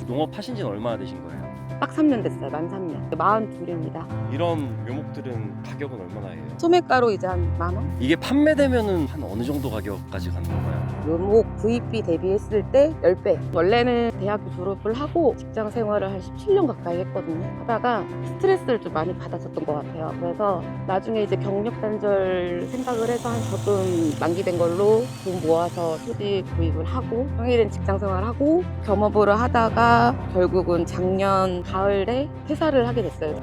농업하신 지는 얼마나 되신 거예요? 딱 3년 됐어요. 만 3년. 42입니다. 이런 묘목들은 가격은 얼마나 해요? 소매가로 이제 한 10,000원? 이게 판매되면은 한 어느 정도 가격까지 가는 건가요? 묘목 구입비 대비했을 때 10배. 원래는 대학교 졸업을 하고 직장 생활을 한 17년 가까이 했거든요. 하다가 스트레스를 좀 많이 받았었던 것 같아요. 그래서 나중에 이제 경력 단절 생각을 해서 한 적금 만기된 걸로 돈 모아서 토지 구입을 하고 평일엔 직장 생활하고 겸업을 하다가 결국은 작년 가을에 퇴사를 하게 됐어요.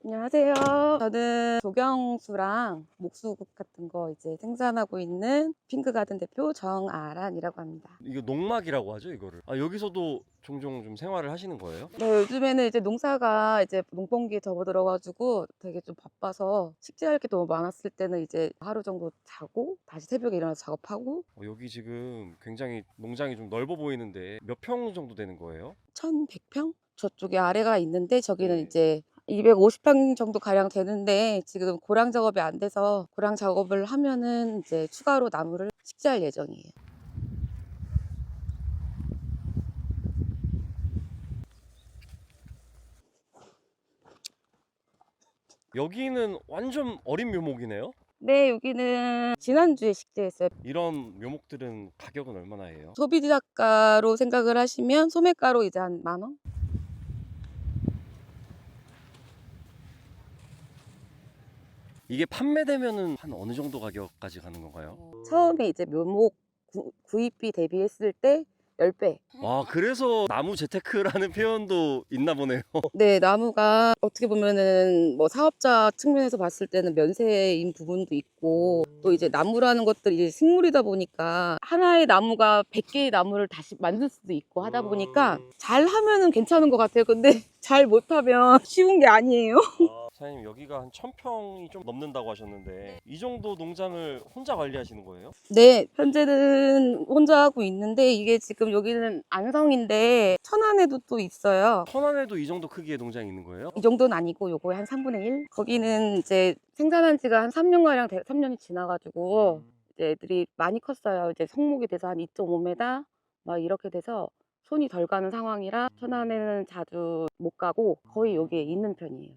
안녕하세요. 저는 조경수랑 목수국 같은 거 이제 생산하고 있는 핑크가든 대표 정아란이라고 합니다. 이거 농막이라고 하죠, 이거를. 아, 여기서도 종종 좀 생활을 하시는 거예요? 네, 요즘에는 이제 농사가 이제 농번기에 접어들어가지고 되게 좀 바빠서 식재할 게 너무 많았을 때는 이제 하루 정도 자고 다시 새벽에 일어나서 작업하고. 여기 지금 굉장히 농장이 좀 넓어 보이는데 몇 평 정도 되는 거예요? 1,100평? 저쪽에 아래가 있는데 저기는 네. 이제 250평 정도 가량 되는데 지금 고랑 작업이 안 돼서 고랑 작업을 하면은 이제 추가로 나무를 식재할 예정이에요. 여기는 완전 어린 묘목이네요? 네, 여기는 지난주에 식재했어요. 이런 묘목들은 가격은 얼마나 해요? 소비자가로 생각을 하시면 소매가로 이제 한 10,000원? 이게 판매되면은 한 어느 정도 가격까지 가는 건가요? 처음에 이제 묘목 구입비 대비했을 때 10배. 와, 그래서 나무 재테크라는 표현도 있나 보네요. 네, 나무가 어떻게 보면은 뭐 사업자 측면에서 봤을 때는 면세인 부분도 있고 또 이제 나무라는 것들이 이제 식물이다 보니까 하나의 나무가 100개의 나무를 다시 만들 수도 있고 하다 보니까 잘 하면은 괜찮은 것 같아요. 근데 잘 못하면 쉬운 게 아니에요. 사장님, 여기가 한 1,000평이 좀 넘는다고 하셨는데 이 정도 농장을 혼자 관리하시는 거예요? 네, 현재는 혼자 하고 있는데 이게 지금 여기는 안성인데 천안에도 또 있어요. 천안에도 이 정도 크기의 농장이 있는 거예요? 이 정도는 아니고 요거의 한 3분의 1? 거기는 이제 생산한 지가 한 3년가량 3년이 지나가지고 이제 애들이 많이 컸어요. 이제 성목이 돼서 한 2.5m 막 이렇게 돼서 손이 덜 가는 상황이라 천안에는 자주 못 가고 거의 여기에 있는 편이에요.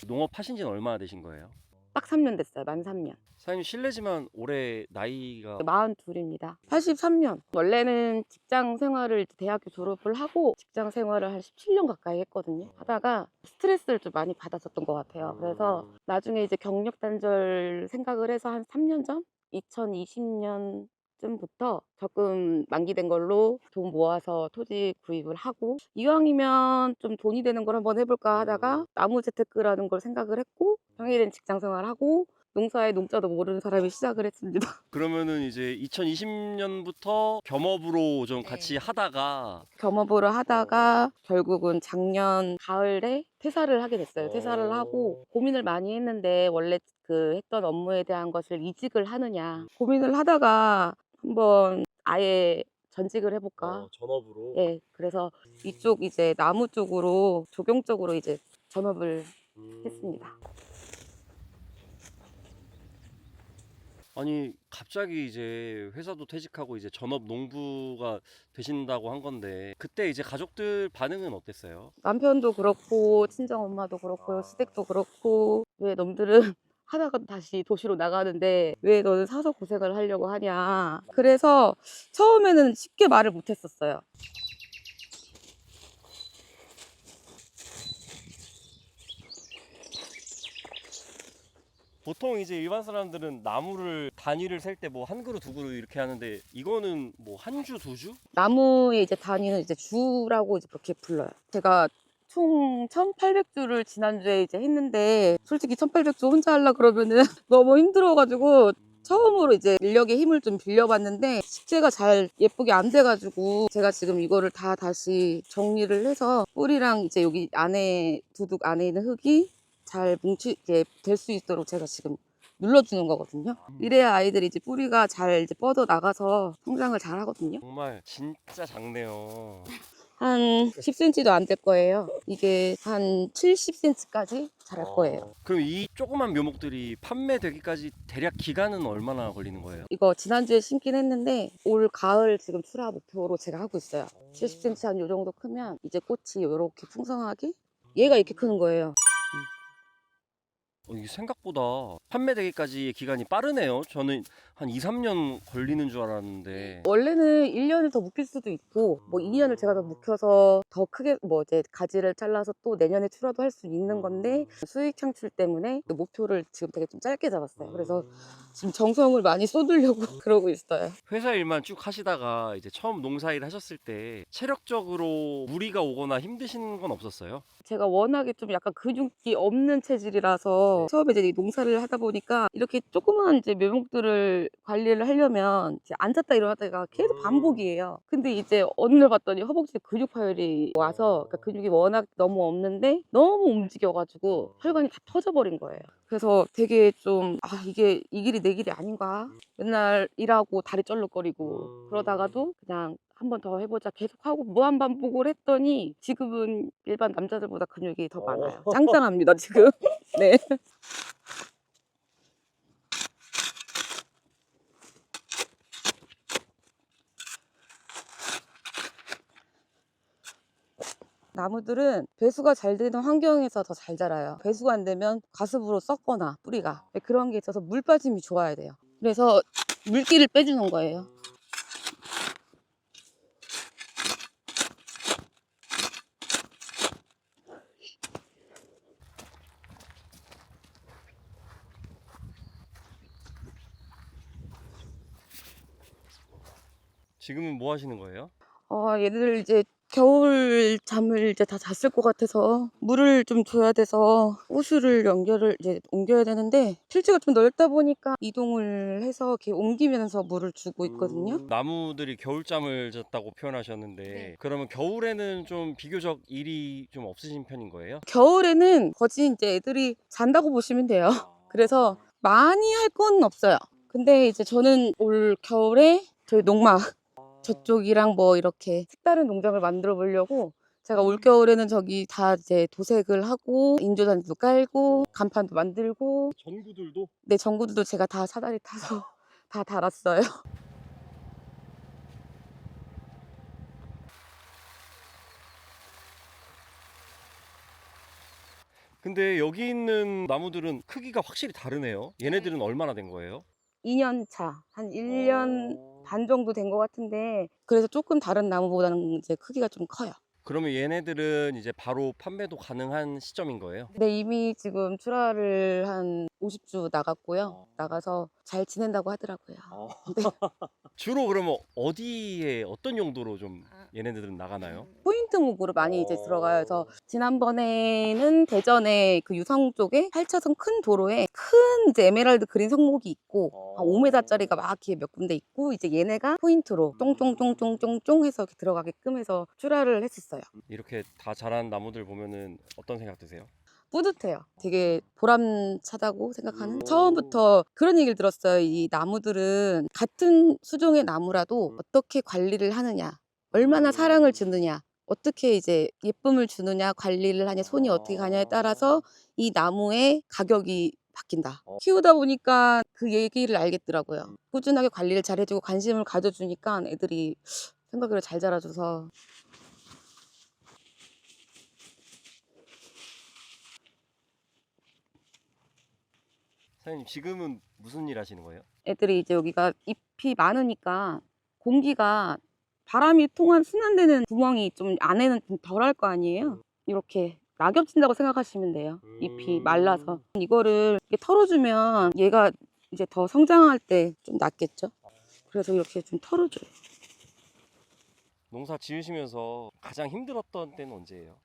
농업하신 지는 얼마나 되신 거예요? 딱 3년 됐어요. 만 3년. 사장님, 실례지만 올해 나이가 42입니다. 83년. 원래는 직장 생활을 대학교 졸업을 하고 직장 생활을 한 17년 가까이 했거든요. 하다가 스트레스를 좀 많이 받았었던 것 같아요. 그래서 나중에 이제 경력 단절 생각을 해서 한 3년 전? 2020년 쯤부터 적금 만기된 걸로 돈 모아서 토지 구입을 하고 이왕이면 좀 돈이 되는 걸 한번 해볼까 하다가 나무 재테크라는 걸 생각을 했고 평일엔 직장 생활하고 농사에 농자도 모르는 사람이 시작을 했습니다. 그러면은 이제 2020년부터 겸업으로 좀 네. 같이 하다가 겸업을 하다가 결국은 작년 가을에 퇴사를 하게 됐어요. 퇴사를 하고 고민을 많이 했는데 원래 그 했던 업무에 대한 것을 이직을 하느냐 고민을 하다가 한번 아예 전직을 해볼까. 전업으로. 예, 그래서 이쪽 이제 나무 쪽으로 조경 쪽으로 이제 전업을 했습니다. 아니, 갑자기 이제 회사도 퇴직하고 이제 전업 농부가 되신다고 한 건데 그때 이제 가족들 반응은 어땠어요? 남편도 그렇고 친정 엄마도 그렇고 시댁도 그렇고 왜 놈들은 하다가 다시 도시로 나가는데 왜 너는 사서 고생을 하려고 하냐. 그래서 처음에는 쉽게 말을 못 했었어요. 보통 이제 일반 사람들은 나무를 단위를 셀 때 뭐 한 그루 두 그루 이렇게 하는데 이거는 뭐 한 주, 두 주? 나무의 이제 단위는 이제 주라고 이제 그렇게 불러요. 제가 총 1,800주를 지난주에 이제 했는데 솔직히 1,800주 혼자 하려 그러면은 너무 힘들어가지고 처음으로 이제 인력의 힘을 좀 빌려봤는데 식재가 잘 예쁘게 안 돼가지고 제가 지금 이거를 다 다시 정리를 해서 뿌리랑 이제 여기 안에 두둑 안에 있는 흙이 잘 뭉치게 될 수 있도록 제가 지금 눌러주는 거거든요. 이래야 아이들이 이제 뿌리가 잘 이제 뻗어 나가서 성장을 잘 하거든요. 정말 진짜 작네요. 한 10cm도 안 될 거예요. 이게 한 70cm까지 자랄 거예요. 그럼 이 조그만 묘목들이 판매되기까지 대략 기간은 얼마나 걸리는 거예요? 이거 지난주에 심긴 했는데 올 가을 지금 출하 목표로 제가 하고 있어요. 70cm 한 요 정도 크면 이제 꽃이 이렇게 풍성하게 얘가 이렇게 크는 거예요. 이게 생각보다 판매되기까지의 기간이 빠르네요. 저는 한 2, 3년 걸리는 줄 알았는데. 원래는 1년을 더 묵힐 수도 있고 뭐 2년을 제가 더 묵혀서 더 크게 뭐 이제 가지를 잘라서 또 내년에 출하도 할 수 있는 건데 수익 창출 때문에 그 목표를 지금 되게 좀 짧게 잡았어요. 그래서 지금 정성을 많이 쏟으려고 그러고 있어요. 회사 일만 쭉 하시다가 이제 처음 농사일 하셨을 때 체력적으로 무리가 오거나 힘드신 건 없었어요? 제가 워낙에 좀 약간 근육이 없는 체질이라서 처음에 이제 농사를 하다 보니까 이렇게 조그만 이제 묘목들을 관리를 하려면 이제 앉았다 일어났다가 계속 반복이에요. 근데 이제 어느 날 봤더니 허벅지에 근육 파열이 와서 그러니까 근육이 워낙 너무 없는데 너무 움직여가지고 혈관이 다 터져버린 거예요. 그래서 되게 좀 이게 이 길이 내 길이 아닌가? 맨날 일하고 다리 쩔룩거리고 그러다가도 그냥 한 번 더 해보자 계속하고 무한반복을 했더니 지금은 일반 남자들보다 근육이 더 많아요. 짱짱합니다 지금. 네. 나무들은 배수가 잘 되는 환경에서 더 잘 자라요. 배수가 안 되면 가습으로 썩거나 뿌리가 그런 게 있어서 물 빠짐이 좋아야 돼요. 그래서 물기를 빼주는 거예요. 지금은 뭐 하시는 거예요? 얘들 이제 겨울 잠을 이제 다 잤을 것 같아서 물을 좀 줘야 돼서 호수를 연결을 이제 옮겨야 되는데 필지가 좀 넓다 보니까 이동을 해서 이렇게 옮기면서 물을 주고 있거든요. 나무들이 겨울잠을 잤다고 표현하셨는데 네. 그러면 겨울에는 좀 비교적 일이 좀 없으신 편인 거예요? 겨울에는 거진 이제 애들이 잔다고 보시면 돼요. 그래서 많이 할 건 없어요. 근데 이제 저는 올 겨울에 저희 농막 저쪽이랑 뭐 이렇게 색다른 농장을 만들어 보려고 제가 올 겨울에는 저기 다 이제 도색을 하고 인조잔디도 깔고 간판도 만들고 전구들도? 내 전구들도 제가 다 사다리 타서 다 달았어요. 근데 여기 있는 나무들은 크기가 확실히 다르네요. 얘네들은 얼마나 된 거예요? 2년 차, 한 1년 반 정도 된 것 같은데 그래서 조금 다른 나무보다는 이제 크기가 좀 커요. 그러면 얘네들은 이제 바로 판매도 가능한 시점인 거예요? 근데 이미 지금 출하를 한 50주 나갔고요. 나가서 잘 지낸다고 하더라고요. 네. 주로 그러면 어디에 어떤 용도로 좀 얘네들은 나가나요? 포인트 목으로 많이 이제 들어가요. 그래서 지난번에는 대전에 그 유성 쪽에 8차선 큰 도로에 큰 이제 에메랄드 그린 성목이 있고 한 5m짜리가 막 이렇게 몇 군데 있고 이제 얘네가 포인트로 쫑쫑쫑쫑쫑쫑 해서 이렇게 들어가게끔 해서 출하를 했었어요. 이렇게 다 자란 나무들 보면은 어떤 생각 드세요? 뿌듯해요. 되게 보람차다고 생각하는. 처음부터 그런 얘기를 들었어요. 이 나무들은 같은 수종의 나무라도 어떻게 관리를 하느냐, 얼마나 사랑을 주느냐, 어떻게 이제 예쁨을 주느냐, 관리를 하냐, 손이 어떻게 가냐에 따라서 이 나무의 가격이 바뀐다. 키우다 보니까 그 얘기를 알겠더라고요. 꾸준하게 관리를 잘해주고 관심을 가져주니까 애들이 생각을 잘 자라줘서. 사장님 지금은 무슨 일 하시는 거예요? 애들이 이제 여기가 잎이 많으니까 공기가 바람이 통한 순환되는 구멍이 좀 안에는 좀 덜할 거 아니에요. 이렇게 낙엽 진다고 생각하시면 돼요. 잎이 말라서 이거를 이렇게 털어주면 얘가 이제 더 성장할 때 좀 낫겠죠. 그래서 이렇게 좀 털어줘요. 농사 지으시면서 가장 힘들었던 때는 언제예요?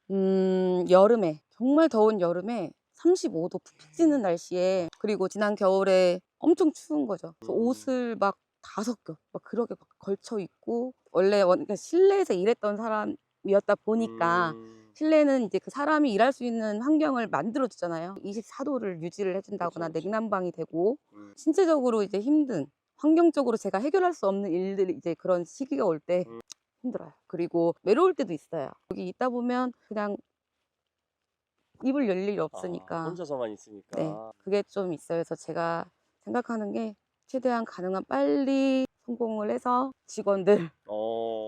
여름에 정말 더운 여름에 35도 푹 찌는 날씨에 그리고 지난 겨울에 엄청 추운 거죠. 그래서 옷을 막 5겹 막 그렇게 막 걸쳐 입고 원래 그러니까 실내에서 일했던 사람이었다 보니까 실내는 이제 그 사람이 일할 수 있는 환경을 만들어 주잖아요. 24도를 유지를 해준다거나 냉난방이 되고 신체적으로 이제 힘든 환경적으로 제가 해결할 수 없는 일들이 이제 그런 시기가 올 때 힘들어요. 그리고 외로울 때도 있어요. 여기 있다 보면 그냥 입을 열 일이 없으니까. 혼자서만 있으니까. 네, 그게 좀 있어요. 그래서 제가 생각하는 게 최대한 가능한 빨리 성공을 해서 직원들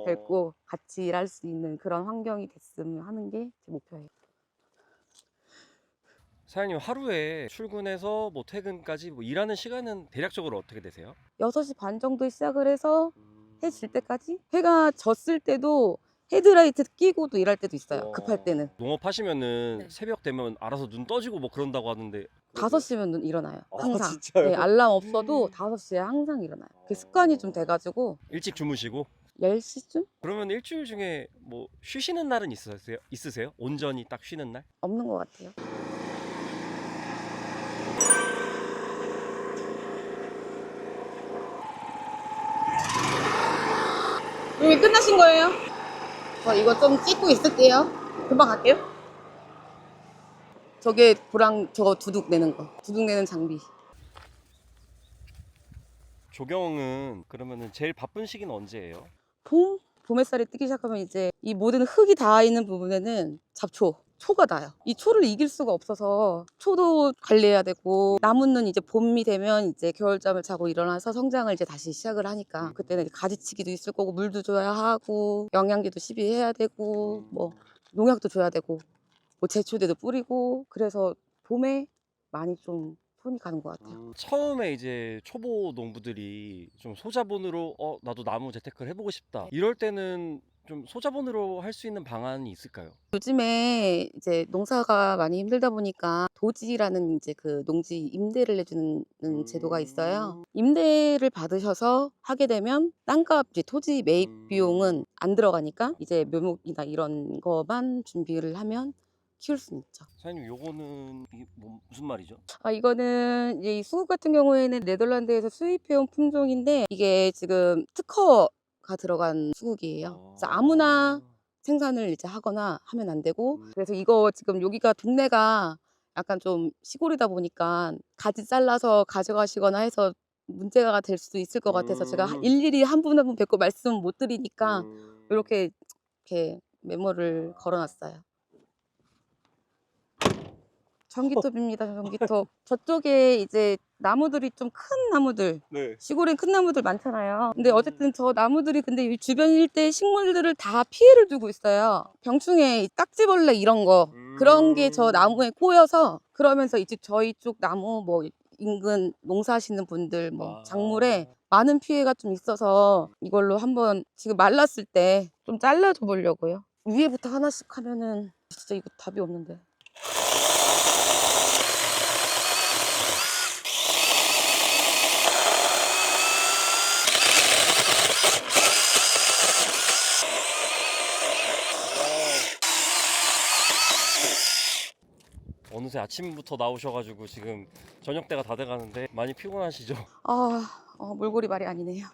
데리고 같이 일할 수 있는 그런 환경이 됐으면 하는 게 제 목표예요. 사장님 하루에 출근해서 뭐 퇴근까지 뭐 일하는 시간은 대략적으로 어떻게 되세요? 6시 반 정도에 시작을 해서 해 질 때까지? 해가 졌을 때도 헤드라이트 끼고도 일할 때도 있어요. 급할 때는. 농업하시면은 네. 새벽 되면 알아서 눈 떠지고 뭐 그런다고 하는데 5시면 일어나요. 항상. 진짜요? 네, 알람 없어도 5시에 항상 일어나요. 그 습관이 좀 돼가지고 일찍 주무시고 10시쯤? 그러면 일주일 중에 뭐 쉬시는 날은 있으세요? 온전히 딱 쉬는 날? 없는 것 같아요. 여기 끝나신 거예요? 저 이거 좀 찍고 있을게요. 금방 갈게요. 저게 보랑 저거 두둑 내는 거. 두둑 내는 장비. 조경은 그러면은 제일 바쁜 시기는 언제예요? 봄? 봄 햇살이 뜨기 시작하면 이제 이 모든 흙이 닿아 있는 부분에는 잡초, 초가 나요. 이 초를 이길 수가 없어서 초도 관리해야 되고 나무는 이제 봄이 되면 이제 겨울잠을 자고 일어나서 성장을 이제 다시 시작을 하니까 그때는 이제 가지치기도 있을 거고 물도 줘야 하고 영양제도 시비해야 되고 뭐 농약도 줘야 되고 뭐 제초제도 뿌리고 그래서 봄에 많이 좀 손이 가는 것 같아요. 처음에 이제 초보 농부들이 좀 소자본으로 나도 나무 재테크를 해보고 싶다 이럴 때는 좀 소자본으로 할 수 있는 방안이 있을까요? 요즘에 이제 농사가 많이 힘들다 보니까 도지라는 이제 그 농지 임대를 해주는 제도가 있어요. 임대를 받으셔서 하게 되면 땅값, 이제 토지 매입 비용은 안 들어가니까 이제 묘목이나 이런 거만 준비를 하면 키울 수는 있죠. 사장님 요거는 이게 무슨 말이죠? 이거는 이제 이 수국 같은 경우에는 네덜란드에서 수입해온 품종인데 이게 지금 특허가 들어간 수국이에요. 그래서 아무나 생산을 이제 하거나 하면 안 되고 그래서 이거 지금 여기가 동네가 약간 좀 시골이다 보니까 가지 잘라서 가져가시거나 해서 문제가 될 수도 있을 것 같아서 제가 일일이 한 분 한 분 뵙고 말씀 못 드리니까 이렇게 메모를 걸어놨어요. 전기톱입니다. 전기톱. 저쪽에 이제 나무들이 좀 큰 나무들, 네. 시골엔 큰 나무들 많잖아요. 근데 어쨌든 저 나무들이 근데 이 주변 일대 식물들을 다 피해를 주고 있어요. 병충해, 딱지벌레 이런 거. 그런 게 저 나무에 꼬여서 그러면서 이제 저희 쪽 나무 뭐 인근 농사하시는 분들 뭐 작물에 많은 피해가 좀 있어서 이걸로 한번 지금 말랐을 때 좀 잘라줘 보려고요. 위에부터 하나씩 하면은 진짜 이거 답이 없는데. 어느새 아침부터 나오셔가지고 지금 저녁 때가 다 돼가는데 많이 피곤하시죠? 몰골이 말이 아니네요.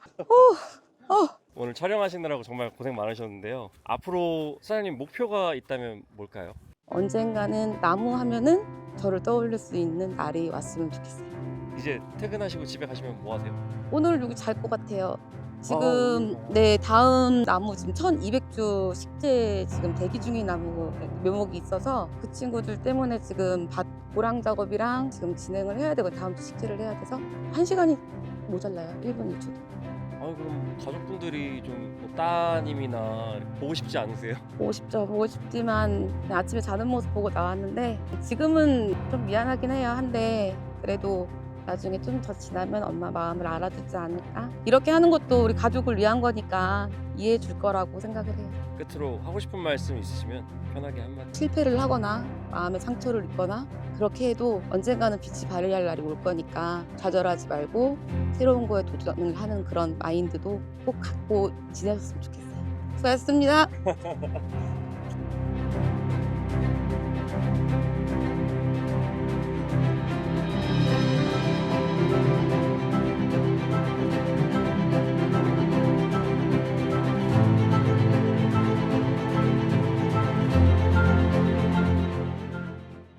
오늘 촬영하시느라고 정말 고생 많으셨는데요. 앞으로 사장님 목표가 있다면 뭘까요? 언젠가는 나무 하면은 저를 떠올릴 수 있는 날이 왔으면 좋겠어요. 이제 퇴근하시고 집에 가시면 뭐 하세요? 오늘 여기 잘 것 같아요. 지금 오늘요? 네, 다음 나무 지금 1200주 식재 지금 대기 중인 나무 묘목이 있어서 그 친구들 때문에 지금 밭 고랑 작업이랑 지금 진행을 해야 되고 다음 주 식재를 해야 돼서 1시간이 모자라요. 1분 1초도. 그럼 가족분들이 좀뭐 따님이나 보고 싶지 않으세요? 보고 싶죠. 보고 싶지만 그냥 아침에 자는 모습 보고 나왔는데 지금은 좀 미안하긴 해요. 한데 그래도 나중에 좀 더 지나면 엄마 마음을 알아주지 않을까? 이렇게 하는 것도 우리 가족을 위한 거니까 이해해 줄 거라고 생각을 해요. 끝으로 하고 싶은 말씀 있으시면 편하게 한마디. 실패를 하거나 마음에 상처를 입거나 그렇게 해도 언젠가는 빛이 발할 날이 올 거니까 좌절하지 말고 새로운 거에 도전을 하는 그런 마인드도 꼭 갖고 지내셨으면 좋겠어요. 수고하셨습니다.